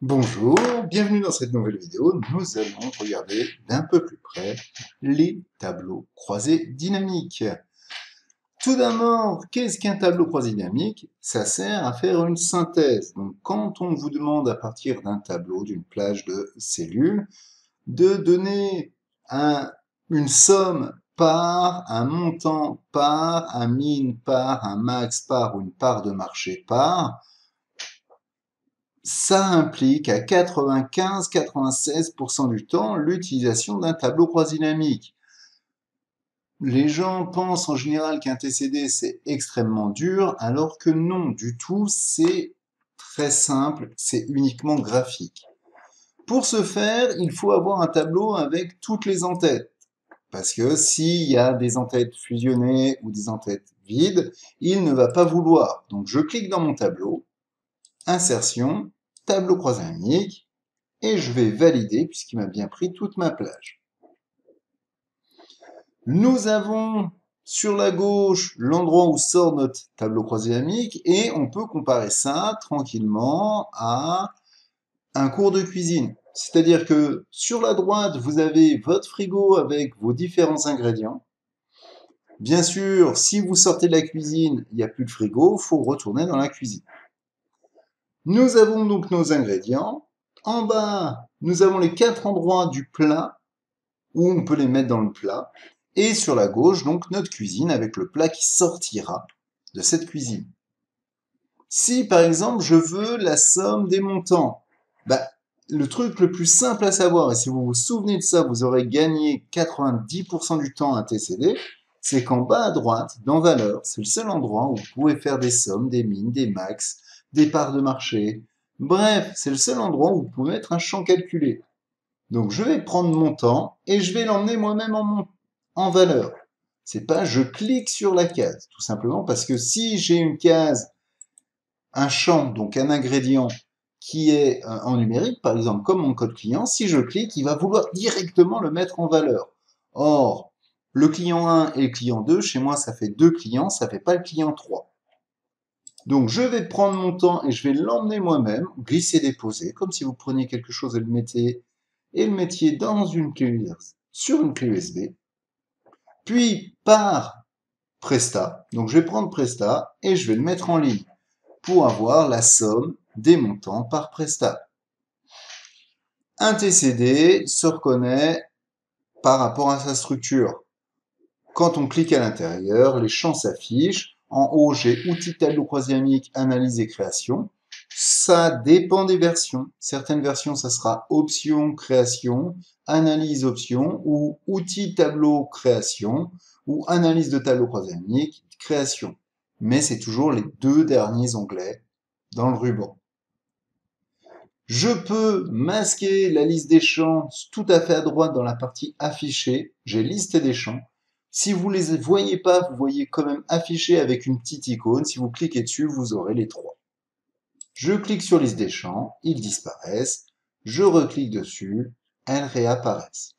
Bonjour, bienvenue dans cette nouvelle vidéo. Nous allons regarder d'un peu plus près les tableaux croisés dynamiques. Tout d'abord, qu'est-ce qu'un tableau croisé dynamique? Ça sert à faire une synthèse. Donc, quand on vous demande à partir d'un tableau, d'une plage de cellules, de donner une somme par, un montant par, un min par, un max par ou une part de marché par, ça implique à 95-96% du temps l'utilisation d'un tableau croisé dynamique. Les gens pensent en général qu'un TCD c'est extrêmement dur, alors que non du tout, c'est très simple, c'est uniquement graphique. Pour ce faire, il faut avoir un tableau avec toutes les entêtes. Parce que s'il y a des entêtes fusionnées ou des entêtes vides, il ne va pas vouloir. Donc je clique dans mon tableau, insertion, tableau croisé dynamique, et je vais valider puisqu'il m'a bien pris toute ma plage. Nous avons sur la gauche l'endroit où sort notre tableau croisé dynamique et on peut comparer ça tranquillement à un cours de cuisine. C'est-à-dire que sur la droite, vous avez votre frigo avec vos différents ingrédients. Bien sûr, si vous sortez de la cuisine, il n'y a plus de frigo, il faut retourner dans la cuisine. Nous avons donc nos ingrédients. En bas, nous avons les 4 endroits du plat où on peut les mettre dans le plat. Et sur la gauche, donc, notre cuisine avec le plat qui sortira de cette cuisine. Si, par exemple, je veux la somme des montants, le truc le plus simple à savoir, et si vous vous souvenez de ça, vous aurez gagné 90% du temps à TCD, c'est qu'en bas à droite, dans Valeurs, c'est le seul endroit où vous pouvez faire des sommes, des mines, des max, des parts de marché. Bref, c'est le seul endroit où vous pouvez mettre un champ calculé. Donc je vais prendre mon temps et je vais l'emmener moi-même en valeur. C'est pas je clique sur la case, tout simplement parce que si j'ai une case, un champ, donc un ingrédient qui est en numérique, par exemple comme mon code client, si je clique, il va vouloir directement le mettre en valeur. Or, le client 1 et le client 2, chez moi ça fait 2 clients, ça fait pas le client 3. Donc je vais prendre mon temps et je vais l'emmener moi-même, glisser-déposer, comme si vous preniez quelque chose et le mettiez dans une clé sur une clé USB, puis par Presta, donc je vais prendre Presta et je vais le mettre en ligne pour avoir la somme des montants par Presta. Un TCD se reconnaît par rapport à sa structure. Quand on clique à l'intérieur, les champs s'affichent. En haut, j'ai outils tableau croisé dynamique, analyse et création. Ça dépend des versions. Certaines versions, ça sera option création, analyse option, ou outils tableau création, ou analyse de tableau croisé dynamique, création. Mais c'est toujours les deux derniers onglets dans le ruban. Je peux masquer la liste des champs tout à fait à droite dans la partie affichée. J'ai liste des champs. Si vous ne les voyez pas, vous voyez quand même affiché avec une petite icône. Si vous cliquez dessus, vous aurez les trois. Je clique sur liste des champs, ils disparaissent. Je reclique dessus, elles réapparaissent.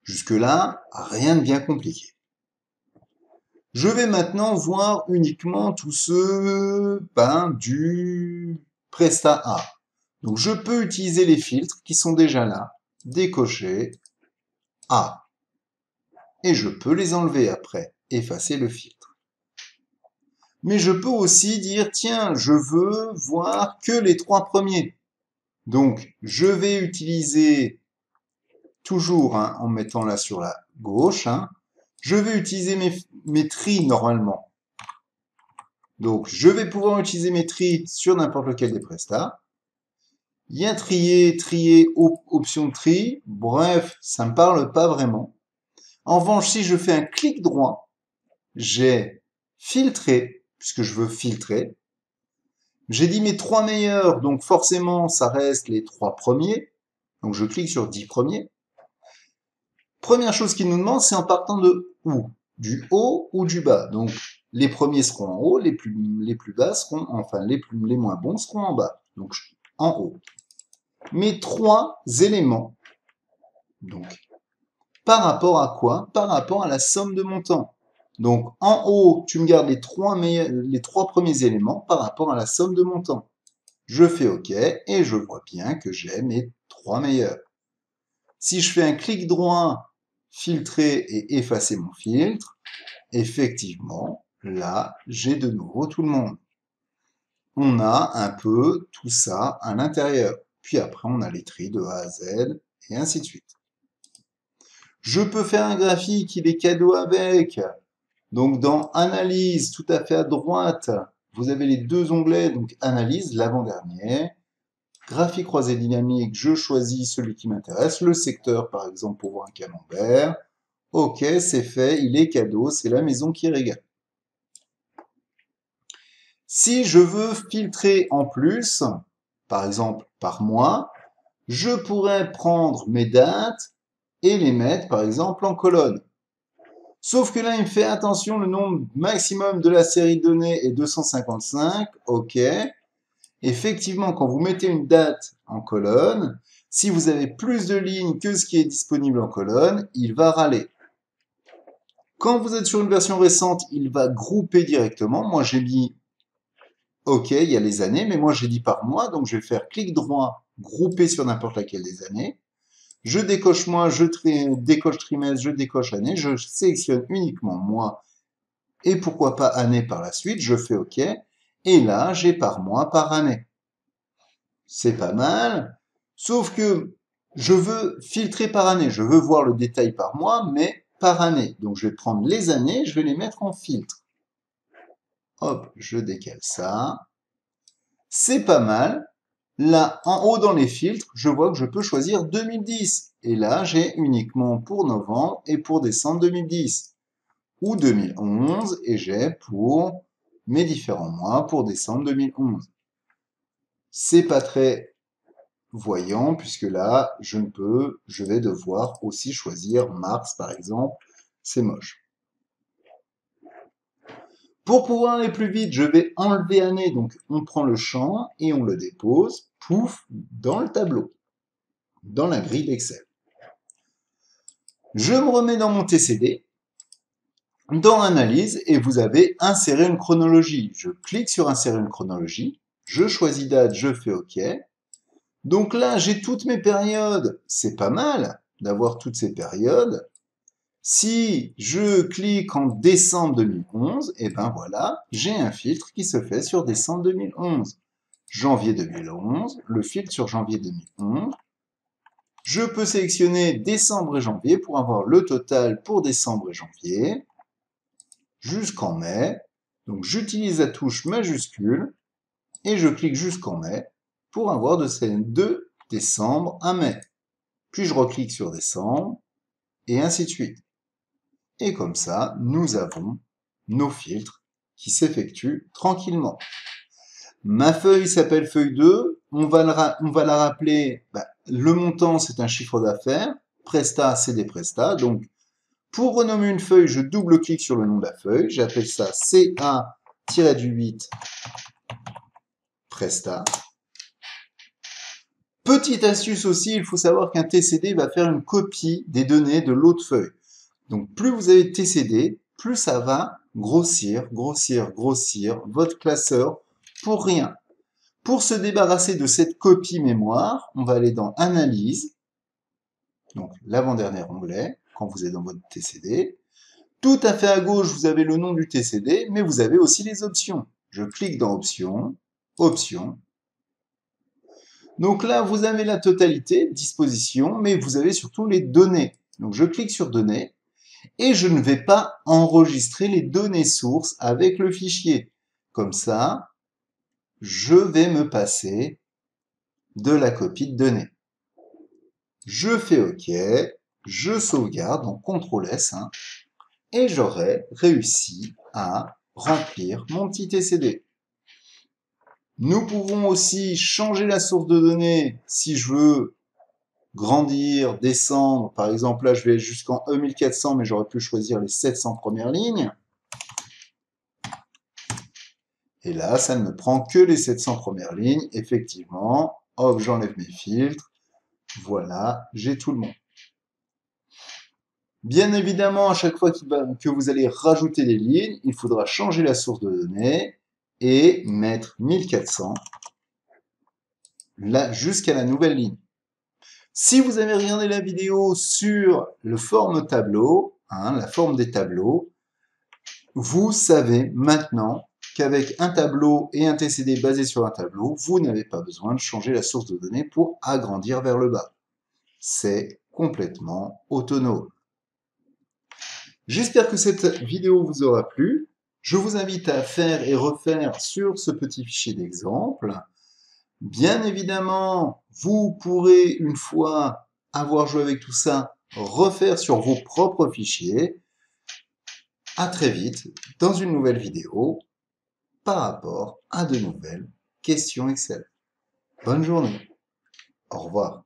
Jusque-là, rien de bien compliqué. Je vais maintenant voir uniquement tous ceux du Presta A. Donc je peux utiliser les filtres qui sont déjà là, décocher A. Et je peux les enlever après, effacer le filtre. Mais je peux aussi dire, tiens, je veux voir que les trois premiers. Donc je vais utiliser, toujours en mettant là sur la gauche, je vais utiliser mes tris normalement. Donc je vais pouvoir utiliser mes tris sur n'importe lequel des prestats. Il y a trier, trier, option de tri. Bref, ça me parle pas vraiment. En revanche, si je fais un clic droit, j'ai filtré, puisque je veux filtrer. J'ai dit mes trois meilleurs, donc forcément, ça reste les trois premiers. Donc je clique sur 10 premiers. Première chose qu'il nous demande, c'est en partant de où? Du haut ou du bas? Donc les premiers seront en haut, les plus bas seront, enfin les moins bons seront en bas. Donc en haut. Mes trois éléments, donc par rapport à quoi? Par rapport à la somme de montants. Donc en haut, tu me gardes les trois premiers éléments par rapport à la somme de montants. Je fais OK et je vois bien que j'ai mes 3 meilleurs. Si je fais un clic droit, filtrer et effacer mon filtre, effectivement, là, j'ai de nouveau tout le monde. On a un peu tout ça à l'intérieur. Puis après, on a les tris de A à Z et ainsi de suite. Je peux faire un graphique, il est cadeau avec. Donc dans Analyse, tout à fait à droite, vous avez les deux onglets, donc Analyse, l'avant-dernier. Graphique croisé dynamique, je choisis celui qui m'intéresse, le secteur par exemple pour voir un camembert. Ok, c'est fait, il est cadeau, c'est la maison qui régale. Si je veux filtrer en plus, par exemple par mois, je pourrais prendre mes dates et les mettre par exemple en colonne. Sauf que là, il me fait attention, le nombre maximum de la série de données est 255. OK. Effectivement, quand vous mettez une date en colonne, si vous avez plus de lignes que ce qui est disponible en colonne, il va râler. Quand vous êtes sur une version récente, il va grouper directement. Moi, j'ai mis OK, il y a les années, mais moi, j'ai dit par mois, donc je vais faire clic droit, grouper sur n'importe laquelle des années. Je décoche mois, je décoche trimestre, je décoche année, je sélectionne uniquement mois et pourquoi pas année par la suite, je fais OK. Et là, j'ai par mois, par année. C'est pas mal, sauf que je veux filtrer par année, je veux voir le détail par mois, mais par année. Donc je vais prendre les années, je vais les mettre en filtre. Hop, je décale ça. C'est pas mal. Là, en haut dans les filtres, je vois que je peux choisir 2010. Et là, j'ai uniquement pour novembre et pour décembre 2010. Ou 2011, et j'ai pour mes différents mois pour décembre 2011. C'est pas très voyant, puisque là, je vais devoir aussi choisir mars, par exemple. C'est moche. Pour pouvoir aller plus vite, je vais enlever année, donc on prend le champ et on le dépose, pouf, dans le tableau, dans la grille d'Excel. Je me remets dans mon TCD, dans Analyse, et vous avez Insérer une chronologie. Je clique sur Insérer une chronologie, je choisis date, je fais OK. Donc là, j'ai toutes mes périodes. C'est pas mal d'avoir toutes ces périodes. Si je clique en décembre 2011, et ben voilà, j'ai un filtre qui se fait sur décembre 2011. Janvier 2011, le filtre sur janvier 2011. Je peux sélectionner décembre et janvier pour avoir le total pour décembre et janvier, jusqu'en mai. Donc j'utilise la touche majuscule et je clique jusqu'en mai pour avoir de décembre à mai. Puis je reclique sur décembre et ainsi de suite. Et comme ça, nous avons nos filtres qui s'effectuent tranquillement. Ma feuille s'appelle feuille 2. On va la rappeler. Le montant, c'est un chiffre d'affaires. Presta, c'est des prestats. Donc, pour renommer une feuille, je double-clique sur le nom de la feuille. J'appelle ça CA-8 Presta. Petite astuce aussi, il faut savoir qu'un TCD va faire une copie des données de l'autre feuille. Donc plus vous avez de TCD, plus ça va grossir votre classeur pour rien. Pour se débarrasser de cette copie mémoire, on va aller dans Analyse, donc l'avant-dernier onglet, quand vous êtes dans votre TCD. Tout à fait à gauche, vous avez le nom du TCD, mais vous avez aussi les options. Je clique dans Options, Options. Donc là, vous avez la totalité, disposition, mais vous avez surtout les données. Donc je clique sur Données, et je ne vais pas enregistrer les données sources avec le fichier. Comme ça, je vais me passer de la copie de données. Je fais OK, je sauvegarde en CTRL S, et j'aurai réussi à remplir mon petit TCD. Nous pouvons aussi changer la source de données si je veux grandir, descendre. Par exemple, là, je vais jusqu'en E1400, mais j'aurais pu choisir les 700 premières lignes. Et là, ça ne me prend que les 700 premières lignes. Effectivement, hop, j'enlève mes filtres. Voilà, j'ai tout le monde. Bien évidemment, à chaque fois que vous allez rajouter des lignes, il faudra changer la source de données et mettre 1400 là, jusqu'à la nouvelle ligne. Si vous avez regardé la vidéo sur le forme tableau, la forme des tableaux, vous savez maintenant qu'avec un tableau et un TCD basé sur un tableau, vous n'avez pas besoin de changer la source de données pour agrandir vers le bas. C'est complètement autonome. J'espère que cette vidéo vous aura plu. Je vous invite à faire et refaire sur ce petit fichier d'exemple. Bien évidemment, vous pourrez, une fois avoir joué avec tout ça, refaire sur vos propres fichiers. À très vite dans une nouvelle vidéo par rapport à de nouvelles questions Excel. Bonne journée. Au revoir.